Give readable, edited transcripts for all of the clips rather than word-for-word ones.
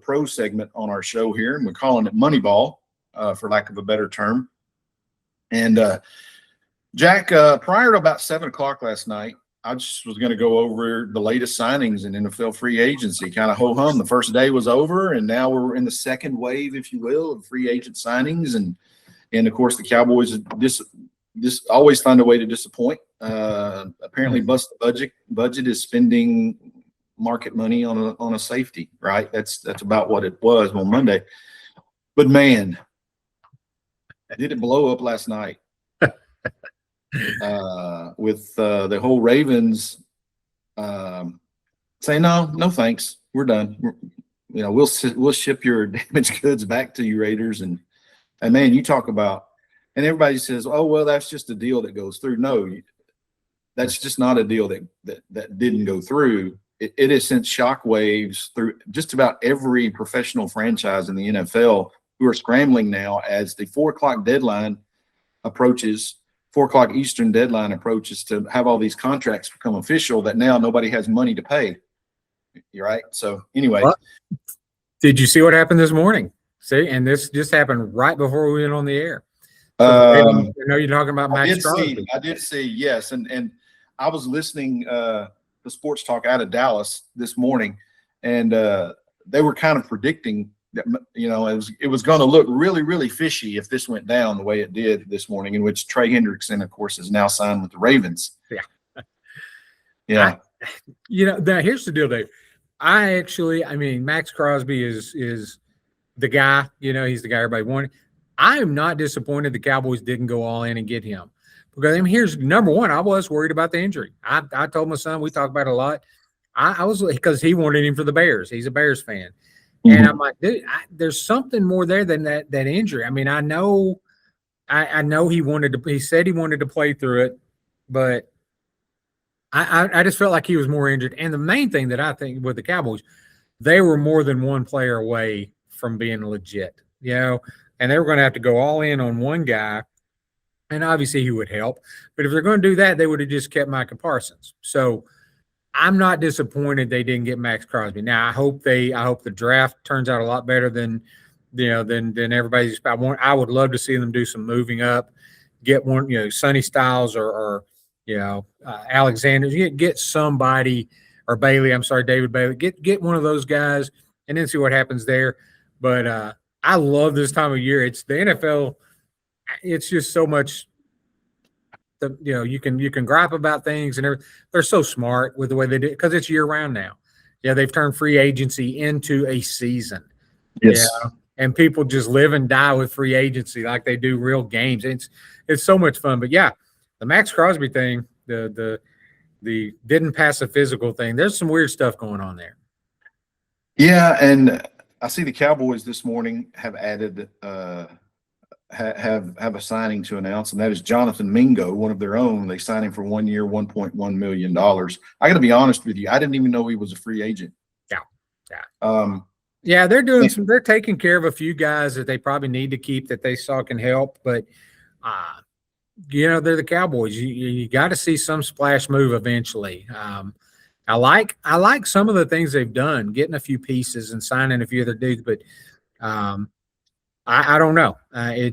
pro segment on our show here, and we're calling it Moneyball, for lack of a better term. And Jack, prior to about 7 o'clock last night, I just was going to go over the latest signings in NFL free agency, kind of ho-hum. The first day was over, and now we're in the second wave, if you will, of free agent signings. And of course, the Cowboys always find a way to disappoint. Apparently, bust the budget is spending market money on a safety, right? That's about what it was on Monday. But man, did it blow up last night with the whole Ravens saying no thanks, we're done. We'll ship your damaged goods back to you, Raiders. And man, you talk about, and everybody says, oh well, that's just a deal that goes through. No, that's just not a deal that didn't go through. It has sent shockwaves through just about every professional franchise in the NFL, who are scrambling now as the 4 o'clock deadline approaches, 4 o'clock Eastern deadline approaches, to have all these contracts become official, that now nobody has money to pay. You're right. So anyway. Well, did you see what happened this morning? See, and this just happened right before we went on the air. So, I know you're talking about Max Crosby. I did see, yes. And I was listening the sports talk out of Dallas this morning, and they were kind of predicting that, it was going to look really, really fishy if this went down the way it did this morning, in which Trey Hendrickson, of course, is now signed with the Ravens. Yeah. Now here's the deal, Dave. Max Crosby is the guy. He's the guy everybody wanted. I am not disappointed the Cowboys didn't go all in and get him. Because here's number one, I was worried about the injury. I told my son, we talk about it a lot. I was, because he wanted him for the Bears. He's a Bears fan. Mm-hmm. And I'm like, dude, there's something more there than that injury. I mean, I know he said he wanted to play through it, but I just felt like he was more injured. And the main thing that I think with the Cowboys, they were more than one player away from being legit, and they were going to have to go all in on one guy. And obviously he would help. But if they're going to do that, they would have just kept Micah Parsons. So I'm not disappointed they didn't get Max Crosby. Now I hope the draft turns out a lot better than everybody's. I would love to see them do some moving up, get one, Sonny Styles or Alexander, get somebody, or David Bailey, get one of those guys and then see what happens there. But I love this time of year. It's the NFL. It's just so much. You can gripe about things and everything. They're so smart with the way they do it, because it's year round now. Yeah, they've turned free agency into a season. Yes, and people just live and die with free agency like they do real games. It's so much fun. But yeah, the Max Crosby thing, the didn't pass a physical thing. There's some weird stuff going on there. Yeah, and I see the Cowboys this morning have added have a signing to announce, and that is Jonathan Mingo, one of their own. They signed him for 1 year, $1.1 million. I got to be honest with you, I didn't even know he was a free agent. Yeah, they're doing they're taking care of a few guys that they probably need to keep that they saw can help, but they're the Cowboys. You got to see some splash move eventually. I like some of the things they've done, getting a few pieces and signing a few other dudes, but I don't know. I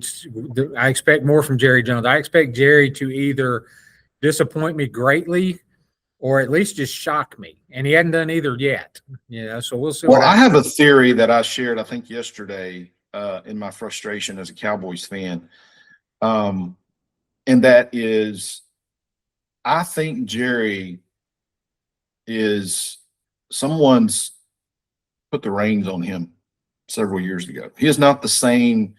expect more from Jerry Jones. I expect Jerry to either disappoint me greatly or at least just shock me, and he hadn't done either yet. So we'll see. Well, I have a theory that I shared, I think yesterday, in my frustration as a Cowboys fan, and that is, I think Jerry is someone's put the reins on him several years ago. He is not the same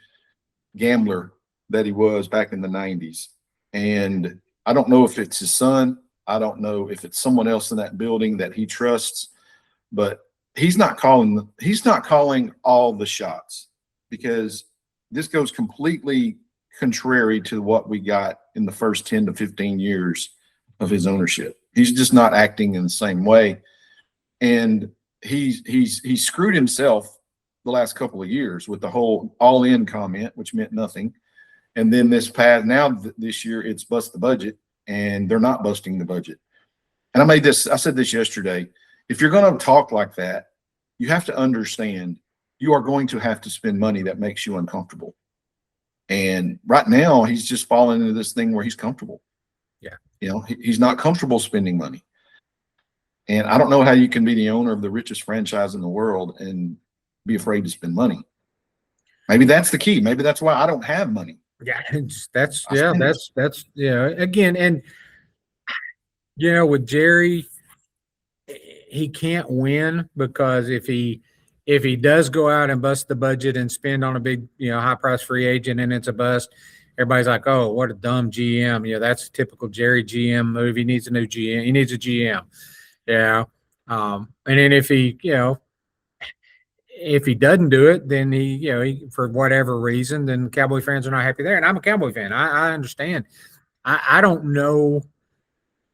gambler that he was back in the 90s. And I don't know if it's his son. I don't know if it's someone else in that building that he trusts, but he's not calling all the shots, because this goes completely contrary to what we got in the first 10 to 15 years of his ownership. He's just not acting in the same way. And he's screwed himself the last couple of years with the whole all-in comment, which meant nothing. And then this year it's bust the budget, and they're not busting the budget. And I said this yesterday, if you're going to talk like that, you have to understand you are going to have to spend money that makes you uncomfortable. And right now, he's just falling into this thing where he's comfortable. Yeah. He's not comfortable spending money. And I don't know how you can be the owner of the richest franchise in the world and be afraid to spend money. Maybe that's the key. Maybe that's why I don't have money. Yeah, that's again, and with Jerry, he can't win because if he does go out and bust the budget and spend on a big, high price free agent and it's a bust, everybody's like, oh, what a dumb GM. That's a typical Jerry GM move. He needs a new GM. He needs a GM. Yeah. And then if he doesn't do it, then he for whatever reason, then Cowboy fans are not happy there. And I'm a Cowboy fan. I understand. I don't know.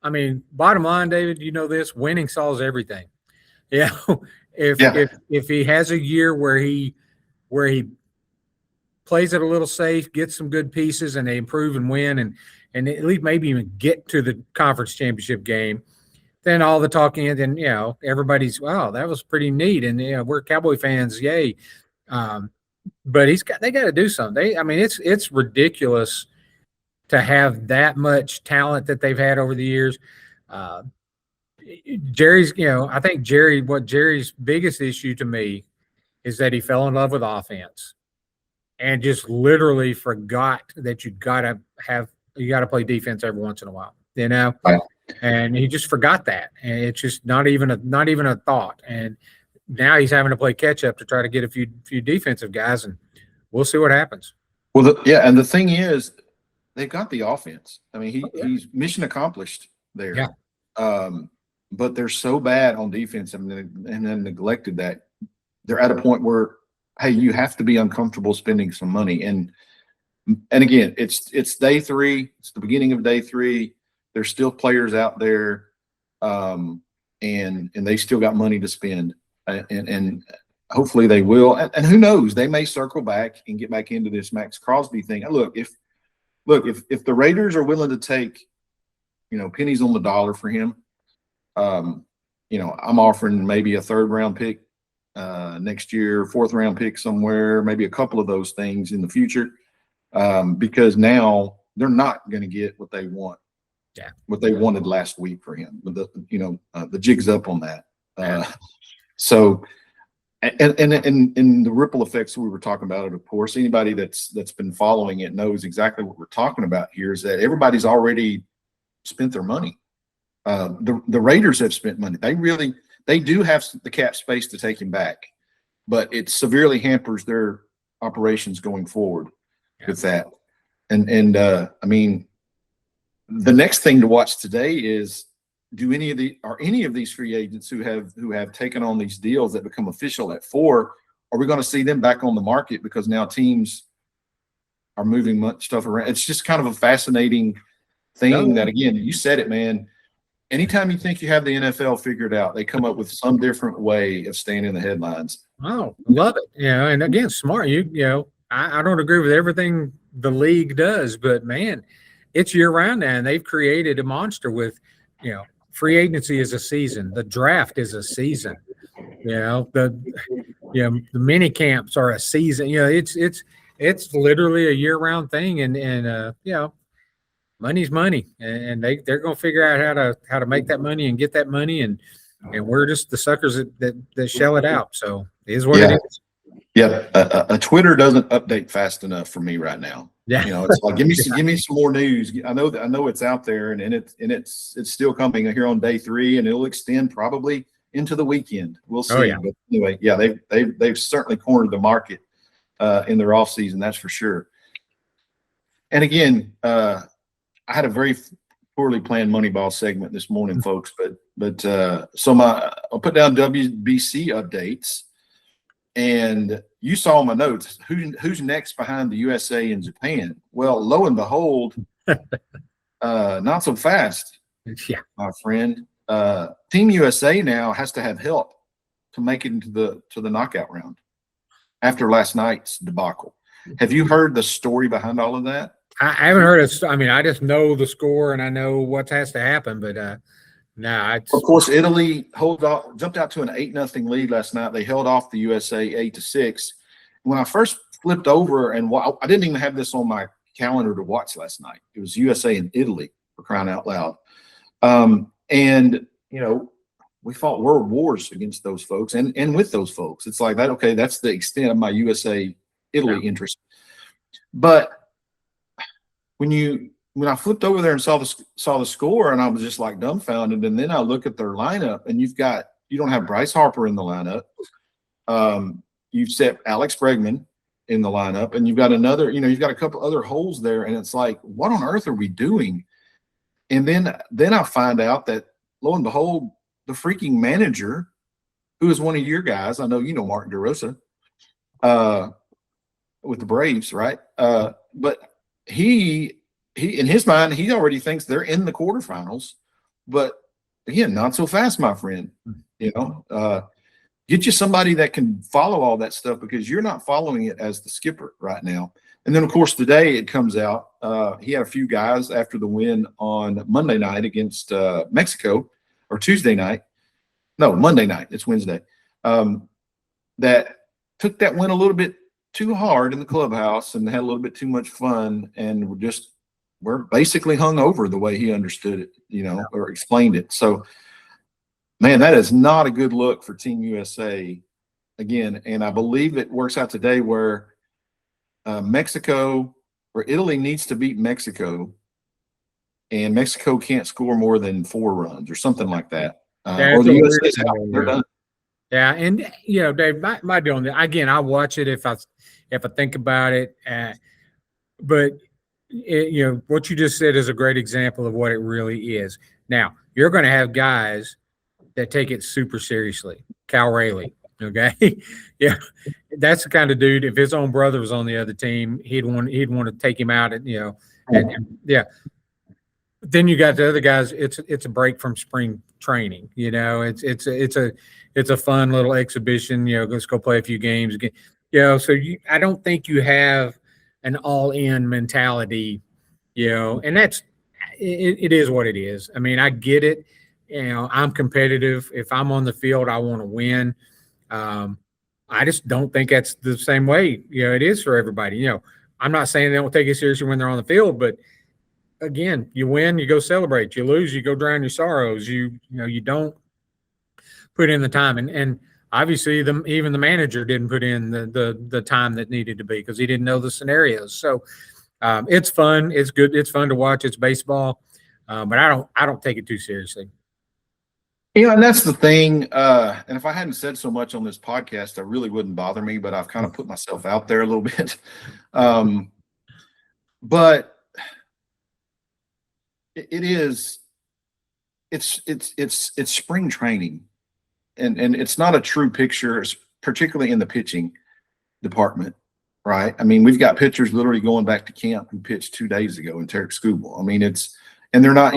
I mean, bottom line, David, this, winning solves everything. If he has a year where he plays it a little safe, gets some good pieces, and they improve and win, and at least maybe even get to the conference championship game, then all the talking, and then everybody's, wow, that was pretty neat, and we're Cowboy fans, yay. But they got to do something. It's ridiculous to have that much talent that they've had over the years. Jerry's, I think what Jerry's biggest issue to me is that he fell in love with offense and just literally forgot that you got to play defense every once in a while, Right. And he just forgot that. And it's just not even a thought. And now he's having to play catch up to try to get a few defensive guys, and we'll see what happens. Well, and the thing is, they've got the offense. I mean, he's mission accomplished there. Yeah. But they're so bad on defense and then neglected that. They're at a point where, hey, you have to be uncomfortable spending some money. And again, it's day 3. It's the beginning of day 3. There's still players out there, and they still got money to spend. And hopefully they will. And who knows? They may circle back and get back into this Max Crosby thing. Look, if the Raiders are willing to take, pennies on the dollar for him, I'm offering maybe a 3rd round pick next year, 4th round pick somewhere, maybe a couple of those things in the future, because now they're not going to get what they want. Yeah. What they wanted last week for him. But the jig's up on that. So, and the ripple effects we were talking about it, of course, anybody that's been following it knows exactly what we're talking about here, is that everybody's already spent their money. The Raiders have spent money. They do have the cap space to take him back, but it severely hampers their operations going forward with that. And I mean, the next thing to watch today is, any of these free agents who have taken on these deals that become official at 4, are we going to see them back on the market because now teams are moving much stuff around? It's just kind of a fascinating thing that, again, you said it, man. Anytime you think you have the NFL figured out, they come up with some different way of staying in the headlines. Oh, love it. And again, smart. I don't agree with everything the league does, but man, it's year round now, and they've created a monster with, free agency is a season. The draft is a season. The mini camps are a season. It's literally a year round thing, and money's money, and they're going to figure out how to make that money and get that money, and we're just the suckers that shell it out. So it is what it is. Yeah, a Twitter doesn't update fast enough for me right now. Yeah, it's like give me some more news. I know it's out there, and it's still coming here on day 3, and it'll extend probably into the weekend. We'll see. Oh, yeah. But anyway, they've certainly cornered the market in their off season, that's for sure. And again, I had a very poorly planned Moneyball segment this morning, folks. But so I'll put down WBC updates. And you saw my notes. Who's next behind the USA and Japan? Well, lo and behold, not so fast, my friend. Team USA now has to have help to make it into the knockout round after last night's debacle. Have you heard the story behind all of that? I haven't heard it. I mean, I just know the score and I know what has to happen, but No, it's Of course, Italy jumped out to an 8-0 lead last night. They held off the USA 8-6. When I first flipped over I didn't even have this on my calendar to watch last night. It was USA and Italy, for crying out loud. And we fought world wars against those folks and with those folks. It's like that. Okay, that's the extent of my USA Italy interest. But when I flipped over there and saw the score, and I was just like dumbfounded, and then I look at their lineup, and you don't have Bryce Harper in the lineup. You've set Alex Bregman in the lineup, and you've got you've got a couple other holes there, and it's like, what on earth are we doing? And then I find out that, lo and behold, the freaking manager, who is one of your guys, I know you know Mark DeRosa, with the Braves, right? But he in his mind, he already thinks they're in the quarterfinals. But again, not so fast, my friend. Get you somebody that can follow all that stuff, because you're not following it as the skipper right now. And then, of course, today it comes out. He had a few guys after the win on Monday night against Mexico, or Tuesday night. No, Monday night. It's Wednesday. That took that win a little bit too hard in the clubhouse and had a little bit too much fun, and we're basically hung over the way he understood it, or explained it. So, man, that is not a good look for Team USA again. And I believe it works out today where Italy needs to beat Mexico, and Mexico can't score more than 4 runs or something like that. Or the USA's out. They're done. Yeah, and Dave, my deal on that, again, I watch it if I think about it, but what you just said is a great example of what it really is. Now, you're going to have guys that take it super seriously. Cal Rayleigh, okay, yeah, that's the kind of dude. If his own brother was on the other team, he'd want to take him out, and yeah. Then you got the other guys. It's a break from spring training. It's a fun little exhibition. Let's go play a few games. So I don't think you have an all-in mentality. And that's it is what it is. I mean, I get it. I'm competitive. If I'm on the field, I want to win. I just don't think that's the same way. It is for everybody. I'm not saying they don't take it seriously when they're on the field, but again, you win, you go celebrate. You lose, you go drown your sorrows. You don't put in the time, and obviously even the manager didn't put in the time that needed to be, because he didn't know the scenarios. So it's fun, it's good, it's fun to watch. It's baseball, but I don't take it too seriously. And that's the thing. And if I hadn't said so much on this podcast, it really wouldn't bother me. But I've kind of put myself out there a little bit. But it's spring training, and it's not a true picture, particularly in the pitching department, right? I mean, we've got pitchers literally going back to camp who pitched 2 days ago in Tarek Skubal. I mean, and they're not,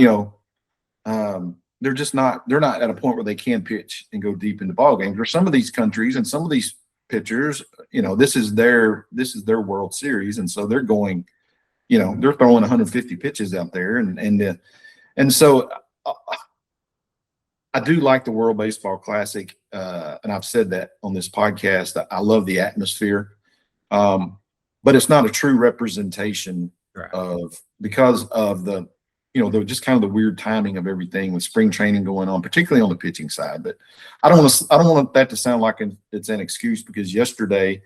they're not at a point where they can pitch and go deep into ball games. Or some of these countries and some of these pitchers, this is their World Series, and so they're going. They're throwing 150 pitches out there, and so I do like the World Baseball Classic, and I've said that on this podcast. I love the atmosphere, but it's not a true representation because of the just kind of the weird timing of everything with spring training going on, particularly on the pitching side. But I don't want that to sound like it's an excuse, because yesterday.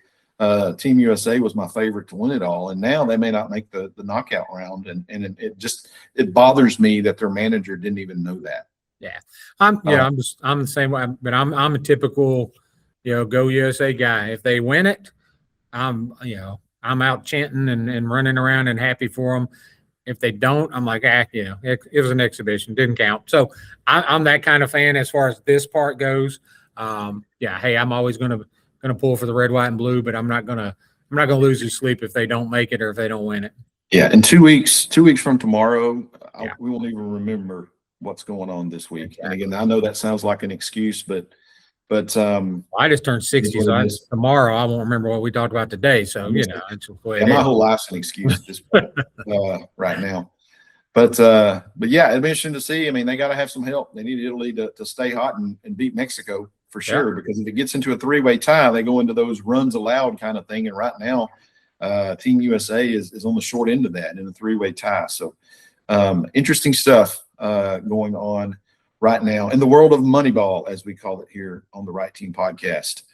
Team USA was my favorite to win it all, and now they may not make the knockout round, and it bothers me that their manager didn't even know that. Yeah, I'm the same way, but I'm a typical go USA guy. If they win it, I'm out chanting and running around and happy for them. If they don't, I'm like, it was an exhibition, didn't count. So I'm that kind of fan as far as this part goes. Hey, I'm always going to pull for the red, white, and blue, but I'm not gonna lose sleep if they don't make it or if they don't win it. Yeah, in 2 weeks from tomorrow, we won't even remember what's going on this week. Exactly. And again, I know that sounds like an excuse, but I just turned 60, so tomorrow I won't remember what we talked about today. So it's my whole life's an excuse at this point, right now. But yeah, it'd be interesting to see. I mean, they got to have some help. They need Italy to stay hot and beat Mexico for sure. Because if it gets into a 3-way tie, they go into those runs allowed kind of thing. And right now, Team USA is on the short end of that in a 3-way tie. So interesting stuff going on right now in the world of Moneyball, as we call it here on the Right Team Podcast.